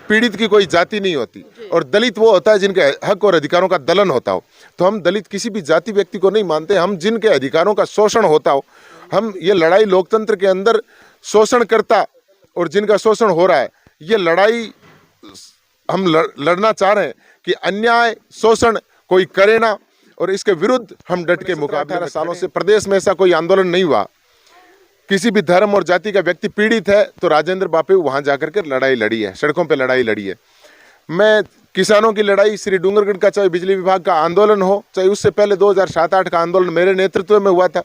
पीड़ित की कोई जाति नहीं होती और दलित वो होता है जिनके हक और अधिकारों का दलन होता हो। तो हम दलित किसी भी जाति व्यक्ति को नहीं मानते, हम जिनके अधिकारों का शोषण होता हो, हम ये लड़ाई लोकतंत्र के अंदर शोषणकर्ता और जिनका शोषण हो रहा है, ये लड़ाई हम लड़ना चाह रहे हैं कि अन्याय शोषण कोई करे ना, और इसके विरुद्ध हम डट के मुकाबले। 18 सालों से प्रदेश में ऐसा कोई आंदोलन नहीं हुआ, किसी भी धर्म और जाति का व्यक्ति पीड़ित है तो राजेंद्र बापू वहां जाकर के लड़ाई लड़ी है, सड़कों पे लड़ाई लड़ी है। मैं किसानों की लड़ाई श्री डूंगरगढ़ का, चाहे बिजली विभाग का आंदोलन हो, चाहे उससे पहले 2007-8 का आंदोलन मेरे नेतृत्व में हुआ था।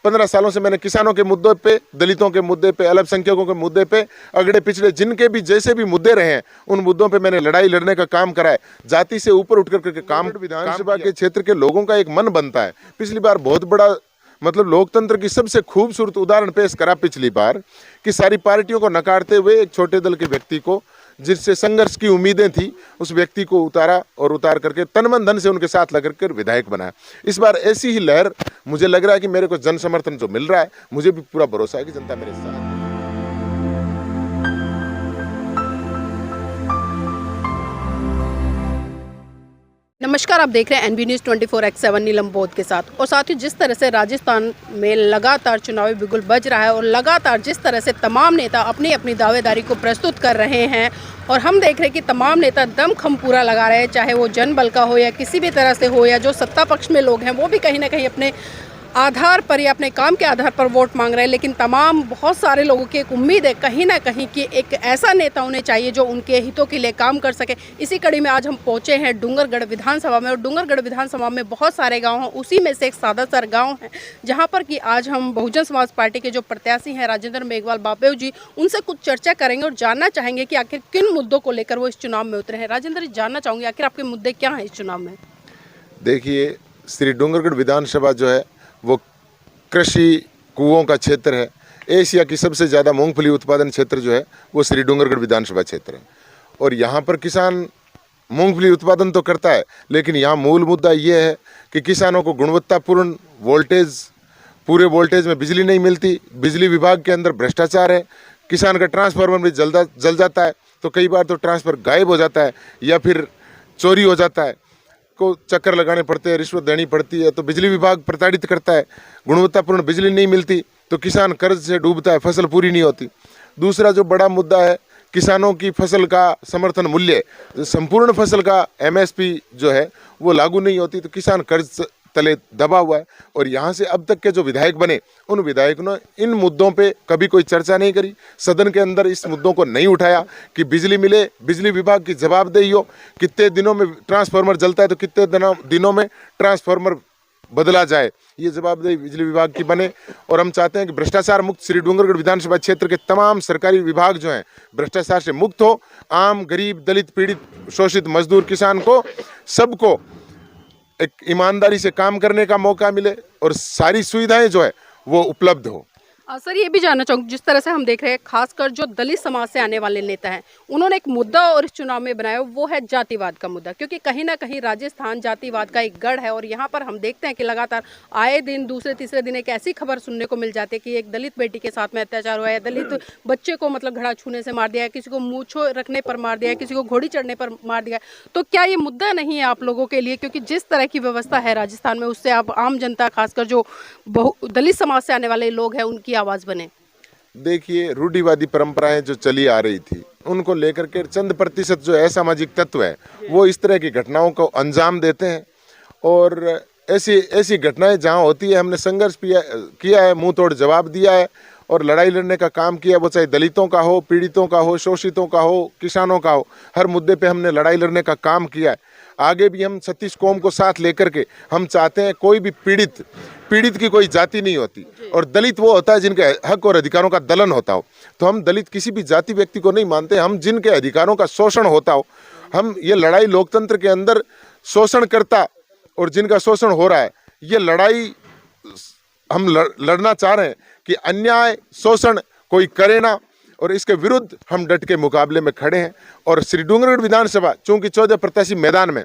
15 सालों से मैंने किसानों के मुद्दों पे, दलितों के मुद्दे पे, अल्पसंख्यकों के मुद्दे पे, अगड़े पिछड़े जिनके भी जैसे भी मुद्दे रहे हैं उन मुद्दों पे मैंने लड़ाई लड़ने का काम करा है। जाति से ऊपर उठ करके काम। विधानसभा के क्षेत्र के लोगों का एक मन बनता है। पिछली बार बहुत बड़ा मतलब लोकतंत्र की सबसे खूबसूरत उदाहरण पेश करा पिछली बार कि सारी पार्टियों को नकारते हुए एक छोटे दल के व्यक्ति को, जिससे संघर्ष की उम्मीदें थी, उस व्यक्ति को उतारा और उतार करके तन मन धन से उनके साथ लग कर विधायक बनाया। इस बार ऐसी ही लहर मुझे लग रहा है कि मेरे को जन समर्थन जो मिल रहा है, मुझे भी पूरा भरोसा है कि जनता मेरे साथ है। नमस्कार, आप देख रहे हैं NB न्यूज़ 24/7 नीलम बोध के साथ। और साथ ही जिस तरह से राजस्थान में लगातार चुनावी बिगुल बज रहा है और लगातार जिस तरह से तमाम नेता अपनी अपनी दावेदारी को प्रस्तुत कर रहे हैं, और हम देख रहे हैं कि तमाम नेता दमखम पूरा लगा रहे हैं, चाहे वो जनबल का हो या किसी भी तरह से हो, या जो सत्ता पक्ष में लोग हैं वो भी कहीं ना कहीं अपने आधार पर या अपने काम के आधार पर वोट मांग रहे हैं। लेकिन तमाम बहुत सारे लोगों की एक उम्मीद है कहीं ना कहीं कि एक ऐसा नेता उन्हें चाहिए जो उनके हितों के लिए काम कर सके। इसी कड़ी में आज हम पहुंचे हैं डूंगरगढ़ विधानसभा में, और डूंगरगढ़ विधानसभा में बहुत सारे गांव हैं, उसी में से एक सादासर गांव है जहां पर कि आज हम बहुजन समाज पार्टी के जो प्रत्याशी हैं राजेंद्र मेघवाल बापू जी, उनसे कुछ चर्चा करेंगे और जानना चाहेंगे कि आखिर किन मुद्दों को लेकर वो इस चुनाव में उतरे हैं। राजेंद्र जी, जानना चाहूँगी आखिर आपके मुद्दे क्या हैं इस चुनाव में? देखिए, श्री डूंगरगढ़ विधानसभा जो है वो कृषि कुओं का क्षेत्र है। एशिया की सबसे ज़्यादा मूंगफली उत्पादन क्षेत्र जो है वो श्री डूंगरगढ़ विधानसभा क्षेत्र है, और यहाँ पर किसान मूंगफली उत्पादन तो करता है, लेकिन यहाँ मूल मुद्दा ये है कि किसानों को गुणवत्तापूर्ण वोल्टेज, पूरे वोल्टेज में बिजली नहीं मिलती। बिजली विभाग के अंदर भ्रष्टाचार है, किसान का ट्रांसफार्मर भी जल जाता है, तो कई बार तो ट्रांसफर गायब हो जाता है या फिर चोरी हो जाता है, को चक्कर लगाने पड़ते हैं, रिश्वत देनी पड़ती है, तो बिजली विभाग प्रताड़ित करता है। गुणवत्तापूर्ण बिजली नहीं मिलती तो किसान कर्ज से डूबता है, फसल पूरी नहीं होती। दूसरा जो बड़ा मुद्दा है, किसानों की फसल का समर्थन मूल्य, संपूर्ण फसल का MSP जो है वो लागू नहीं होती, तो किसान कर्ज तले दबा हुआ है। और यहाँ से अब तक के जो विधायक बने, उन विधायकों ने इन मुद्दों पे कभी कोई चर्चा नहीं करी, सदन के अंदर इस मुद्दों को नहीं उठाया कि बिजली मिले, बिजली विभाग की जवाबदेही हो, कितने दिनों में ट्रांसफार्मर जलता है तो कितने दिनों में ट्रांसफार्मर बदला जाए, ये जवाबदेही बिजली विभाग की बने। और हम चाहते हैं कि भ्रष्टाचार मुक्त श्री डूंगरगढ़ विधानसभा क्षेत्र के तमाम सरकारी विभाग जो हैं भ्रष्टाचार से मुक्त हो, आम गरीब दलित पीड़ित शोषित मजदूर किसान को सबको एक ईमानदारी से काम करने का मौका मिले और सारी सुविधाएं जो है वो उपलब्ध हो। सर, ये भी जानना चाहूँगी, जिस तरह से हम देख रहे हैं खासकर जो दलित समाज से आने वाले नेता हैं, उन्होंने एक मुद्दा और इस चुनाव में बनाया, वो है जातिवाद का मुद्दा। क्योंकि कहीं ना कहीं राजस्थान जातिवाद का एक गढ़ है, और यहाँ पर हम देखते हैं कि लगातार आए दिन दूसरे तीसरे दिन एक ऐसी खबर सुनने को मिल जाती है कि एक दलित बेटी के साथ में अत्याचार हुआ है, दलित बच्चे को मतलब घड़ा छूने से मार दिया है, किसी को मूंछों रखने पर मार दिया है, किसी को घोड़ी चढ़ने पर मार दिया है। तो क्या ये मुद्दा नहीं है आप लोगों के लिए? क्योंकि जिस तरह की व्यवस्था है राजस्थान में, उससे आप आम जनता, खासकर जो दलित समाज से आने वाले लोग हैं, उनकी आवाज़ बने। देखिए, रूढ़िवादी परंपराएं जो चली आ रही थी उनको लेकर के चंद प्रतिशत जो असामाजिक तत्व है वो इस तरह की घटनाओं को अंजाम देते हैं, और ऐसी घटनाएं जहां होती है हमने संघर्ष किया है, मुंह तोड़ जवाब दिया है और लड़ाई लड़ने का काम किया, वो चाहे दलितों का हो, पीड़ितों का हो, शोषितों का हो, किसानों का हो, हर मुद्दे पे हमने लड़ाई लड़ने का काम किया है। आगे भी हम 36 कौम को साथ लेकर के हम चाहते हैं कोई भी पीड़ित की कोई जाति नहीं होती, और दलित वो होता है जिनके हक और अधिकारों का दलन होता हो। तो हम दलित किसी भी जाति व्यक्ति को नहीं मानते, हम जिनके अधिकारों का शोषण होता हो, हम ये लड़ाई लोकतंत्र के अंदर शोषणकर्ता और जिनका शोषण हो रहा है, ये लड़ाई हम लड़ना चाह रहे हैं कि अन्याय शोषण कोई करे ना, और इसके विरुद्ध हम डट के मुकाबले में खड़े हैं। और श्री डूंगरगढ़ विधानसभा चूंकि 14 प्रत्याशी मैदान में,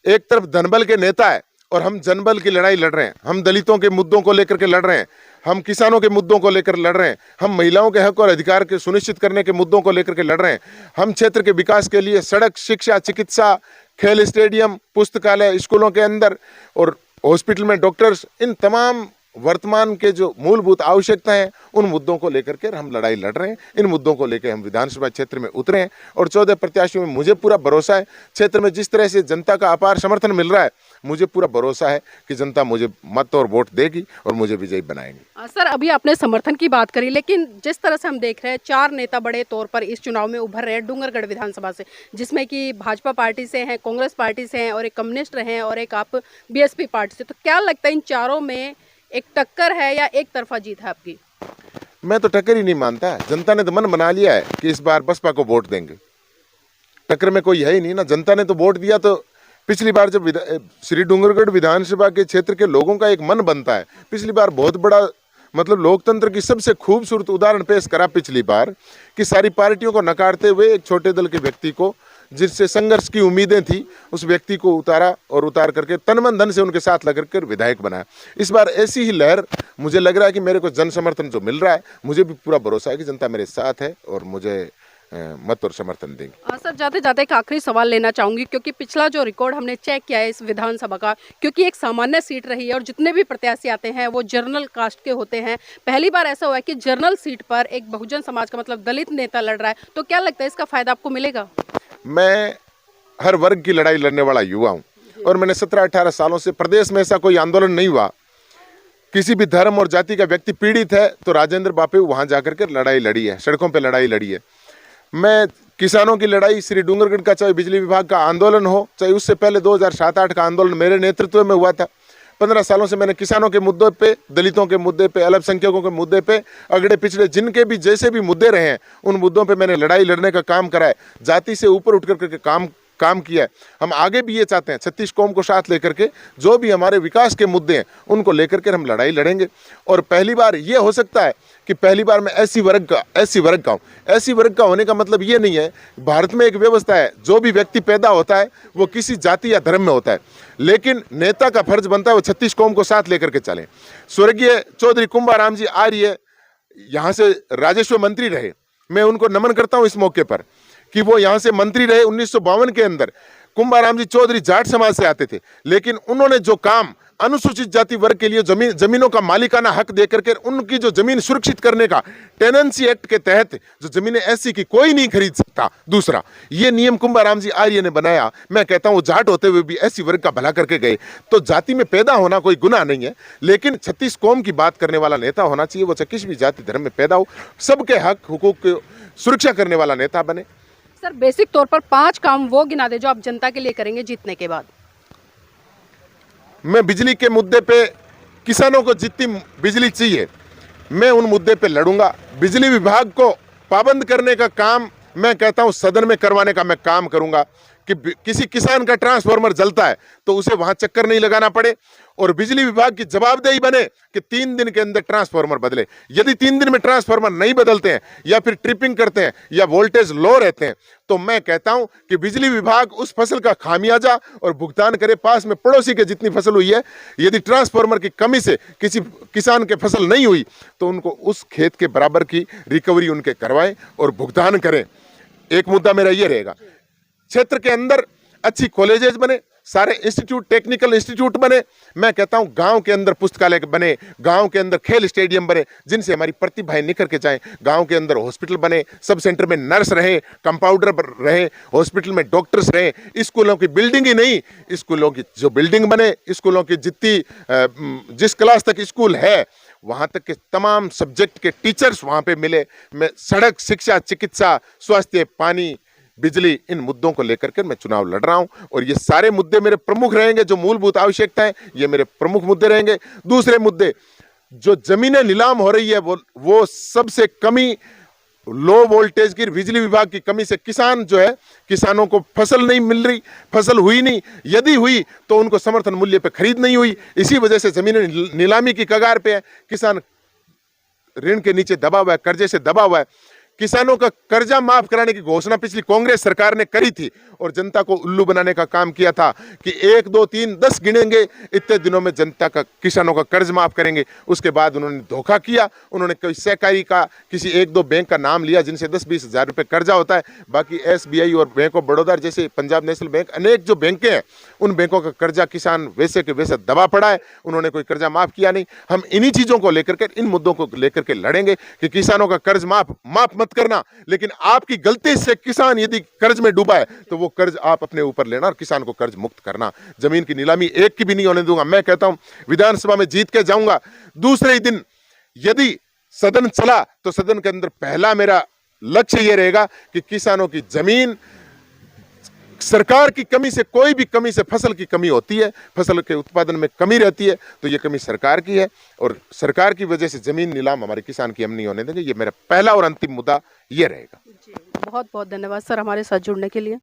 एक तरफ धनबल के नेता है और हम जनबल की लड़ाई लड़ रहे हैं, हम दलितों के मुद्दों को लेकर के लड़ रहे हैं, हम किसानों के मुद्दों को लेकर लड़ रहे हैं, हम महिलाओं के हक और अधिकार के सुनिश्चित करने के मुद्दों को लेकर के लड़ रहे हैं, हम क्षेत्र के विकास के लिए सड़क, शिक्षा, चिकित्सा, खेल स्टेडियम, पुस्तकालय, स्कूलों के अंदर और हॉस्पिटल में डॉक्टर्स, इन तमाम वर्तमान के जो मूलभूत आवश्यकताएं हैं उन मुद्दों को लेकर के हम लड़ाई लड़ रहे हैं। इन मुद्दों को लेकर हम विधानसभा क्षेत्र में उतरे हैं और 14 प्रत्याशियों में मुझे पूरा भरोसा है। क्षेत्र में जिस तरह से जनता का अपार समर्थन मिल रहा है, मुझे पूरा भरोसा है कि जनता मुझे मत और वोट देगी और मुझे विजयी बनाएंगे। सर, अभी आपने समर्थन की बात करी, लेकिन जिस तरह से हम देख रहे हैं 4 नेता बड़े तौर पर इस चुनाव में उभर रहे हैं डूंगरगढ़ विधानसभा से, जिसमें कि भाजपा पार्टी से हैं, कांग्रेस पार्टी से हैं और एक कम्युनिस्ट हैं और एक आप बीएसपी पार्टी से। तो क्या लगता है इन चारों में एक टक्कर है या एक तरफा जीत है आपकी? मैं तो टक्कर ही नहीं मानता। जनता ने तो मन बना लिया है कि इस बार बसपा को वोट देंगे। टक्कर में कोई है ही नहीं ना। जनता ने तो वोट दिया। तो पिछली बार जब श्री डूंगरगढ़ विधानसभा के क्षेत्र के लोगों का एक मन बनता है, पिछली बार बहुत बड़ा मतलब लोकतंत्र की सबसे खूबसूरत उदाहरण पेश करा पिछली बार कि सारी पार्टियों को नकारते हुए एक छोटे दल के व्यक्ति को, जिससे संघर्ष की उम्मीदें थी, उस व्यक्ति को उतारा और उतार करके तन मन धन से उनके साथ लग कर विधायक बनाया। इस बार ऐसी ही लहर मुझे लग रहा है कि मेरे को जन समर्थन जो मिल रहा है, मुझे भी पूरा भरोसा है कि जनता मेरे साथ है और मुझे मत और समर्थन देंगे। सर, जाते जाते एक आखिरी सवाल लेना चाहूंगी, क्योंकि पिछला जो रिकॉर्ड हमने चेक किया है इस विधानसभा का, क्योंकि एक सामान्य सीट रही है और जितने भी प्रत्याशी आते हैं वो जर्नल कास्ट के होते हैं। पहली बार ऐसा हुआ है कि जर्नल सीट पर एक बहुजन समाज का मतलब दलित नेता लड़ रहा है। तो क्या लगता है इसका फायदा आपको मिलेगा? मैं हर वर्ग की लड़ाई लड़ने वाला युवा हूँ और मैंने 17-18 सालों से प्रदेश में ऐसा कोई आंदोलन नहीं हुआ, किसी भी धर्म और जाति का व्यक्ति पीड़ित है तो राजेंद्र बापू वहाँ जाकर के लड़ाई लड़ी है, सड़कों पे लड़ाई लड़ी है। मैं किसानों की लड़ाई श्री डूंगरगढ़ का, चाहे बिजली विभाग का आंदोलन हो, चाहे उससे पहले 2007-8 का आंदोलन मेरे नेतृत्व में हुआ था। 15 सालों से मैंने किसानों के मुद्दों पे, दलितों के मुद्दे पे, अल्पसंख्यकों के मुद्दे पे, अगड़े पिछड़े जिनके भी जैसे भी मुद्दे रहे हैं उन मुद्दों पे मैंने लड़ाई लड़ने का काम करा है। जाति से ऊपर उठ करके काम किया है। हम आगे भी ये चाहते हैं 36 कौम को साथ लेकर के जो भी हमारे विकास के मुद्दे हैं उनको लेकर के हम लड़ाई लड़ेंगे। और पहली बार ये हो सकता है कि पहली बार मैं ऐसी वर्ग का हूँ। ऐसी वर्ग का होने का मतलब ये नहीं है, भारत में एक व्यवस्था है, जो भी व्यक्ति पैदा होता है वो किसी जाति या धर्म में होता है, लेकिन नेता का फर्ज बनता है वो 36 कौम को साथ लेकर के चलें। स्वर्गीय चौधरी कुंभाराम जी आर्य यहाँ से राजस्व मंत्री रहे, मैं उनको नमन करता हूँ इस मौके पर कि वो यहाँ से मंत्री रहे। 1952 के अंदर कुंभाराम जी चौधरी जाट समाज से आते थे, लेकिन उन्होंने जो काम अनुसूचित जाति वर्ग के लिए जमीनों का मालिकाना हक देकर के उनकी जो जमीन सुरक्षित करने का टेनेंसी एक्ट के तहत जो जमीनें ऐसी की कोई नहीं खरीद सकता, दूसरा ये नियम कुंभाराम जी आर्य ने बनाया। मैं कहता हूँ जाट होते हुए भी ऐसी वर्ग का भला करके गए। तो जाति में पैदा होना कोई गुनाह नहीं है, लेकिन 36 कौम की बात करने वाला नेता होना चाहिए। वो किसी भी जाति धर्म में पैदा हो, सबके हक हुकूक की सुरक्षा करने वाला नेता बने। सर, बेसिक तौर पर 5 काम वो गिना दे जो आप जनता के लिए करेंगे जीतने के बाद। मैं बिजली के मुद्दे पे, किसानों को जितनी बिजली चाहिए मैं उन मुद्दे पे लड़ूंगा। बिजली विभाग को पाबंद करने का काम मैं कहता हूं सदन में करवाने का मैं काम करूंगा कि किसी किसान का ट्रांसफार्मर जलता है तो उसे वहां चक्कर नहीं लगाना पड़े और बिजली विभाग की जवाबदेही बने कि 3 दिन के अंदर ट्रांसफार्मर बदले। यदि 3 दिन में ट्रांसफार्मर नहीं बदलते हैं या फिर ट्रिपिंग करते हैं या वोल्टेज लो रहते हैं तो मैं कहता हूं कि बिजली विभाग उस फसल का खामियाजा और भुगतान करे। पास में पड़ोसी के जितनी फसल हुई है, यदि ट्रांसफार्मर की कमी से किसी किसान के फसल नहीं हुई तो उनको उस खेत के बराबर की रिकवरी उनके करवाएं और भुगतान करें। एक मुद्दा मेरा ये रहेगा, क्षेत्र के अंदर अच्छी कॉलेजेस बने, सारे इंस्टीट्यूट, टेक्निकल इंस्टीट्यूट बने। मैं कहता हूं गांव के अंदर पुस्तकालय बने, गांव के अंदर खेल स्टेडियम बने जिनसे हमारी प्रतिभाएं निखर के जाएं। गांव के अंदर हॉस्पिटल बने, सब सेंटर में नर्स रहे, कंपाउंडर रहे, हॉस्पिटल में डॉक्टर्स रहे। स्कूलों की बिल्डिंग ही नहीं, स्कूलों की जो बिल्डिंग बने, स्कूलों की जितनी जिस क्लास तक स्कूल है वहाँ तक के तमाम सब्जेक्ट के टीचर्स वहाँ पे मिले। मैं सड़क, शिक्षा, चिकित्सा, स्वास्थ्य, पानी, बिजली, इन मुद्दों को लेकर के मैं चुनाव लड़ रहा हूं और ये सारे मुद्दे मेरे प्रमुख रहेंगे। जो मूलभूत आवश्यकताएं, ये मेरे प्रमुख मुद्दे रहेंगे। दूसरे मुद्दे, जो जमीनें नीलाम हो रही है वो सबसे कमी, लो वोल्टेज की बिजली विभाग की कमी से किसान जो है, किसानों को फसल नहीं मिल रही, फसल हुई नहीं, यदि हुई तो उनको समर्थन मूल्य पे खरीद नहीं हुई। इसी वजह से जमीनें नीलामी की कगार पे है, किसान ऋण के नीचे दबा हुआ है, कर्जे से दबा हुआ है। किसानों का कर्जा माफ कराने की घोषणा पिछली कांग्रेस सरकार ने करी थी और जनता को उल्लू बनाने का काम किया था कि 1 2 3 10 गिनेंगे, इतने दिनों में जनता का किसानों का कर्ज माफ करेंगे। उसके बाद उन्होंने धोखा किया। उन्होंने कोई सहकारी का किसी 1 2 बैंक का नाम लिया जिनसे 10-20 हज़ार रुपये कर्जा होता है। बाकी SBI और बैंक ऑफ बड़ौदा जैसे पंजाब नेशनल बैंक, अनेक जो बैंकें हैं, उन बैंकों का कर्जा किसान वैसे के वैसे दबा पड़ा है। उन्होंने कोई कर्जा माफ किया नहीं। हम इन्हीं चीजों को लेकर के, इन मुद्दों को लेकर के लड़ेंगे कि किसानों का कर्ज माफ मत करना, लेकिन आपकी गलती से किसान यदि कर्ज में डूबा है तो वो कर्ज आप अपने ऊपर लेना और किसान को कर्ज मुक्त करना। जमीन की नीलामी एक की भी नहीं होने दूंगा। मैं कहता हूं विधानसभा में जीत के जाऊंगा। दूसरे ही दिन यदि सदन चला तो सदन के अंदर पहला मेरा लक्ष्य यह रहेगा कि किसानों की जमीन, सरकार की कमी से, कोई भी कमी से, फसल की कमी होती है, फसल के उत्पादन में कमी रहती है, तो ये कमी सरकार की है और सरकार की वजह से जमीन नीलाम हमारे किसान की हम नहीं होने देंगे। ये मेरा पहला और अंतिम मुद्दा ये रहेगा। जी, बहुत बहुत धन्यवाद सर हमारे साथ जुड़ने के लिए।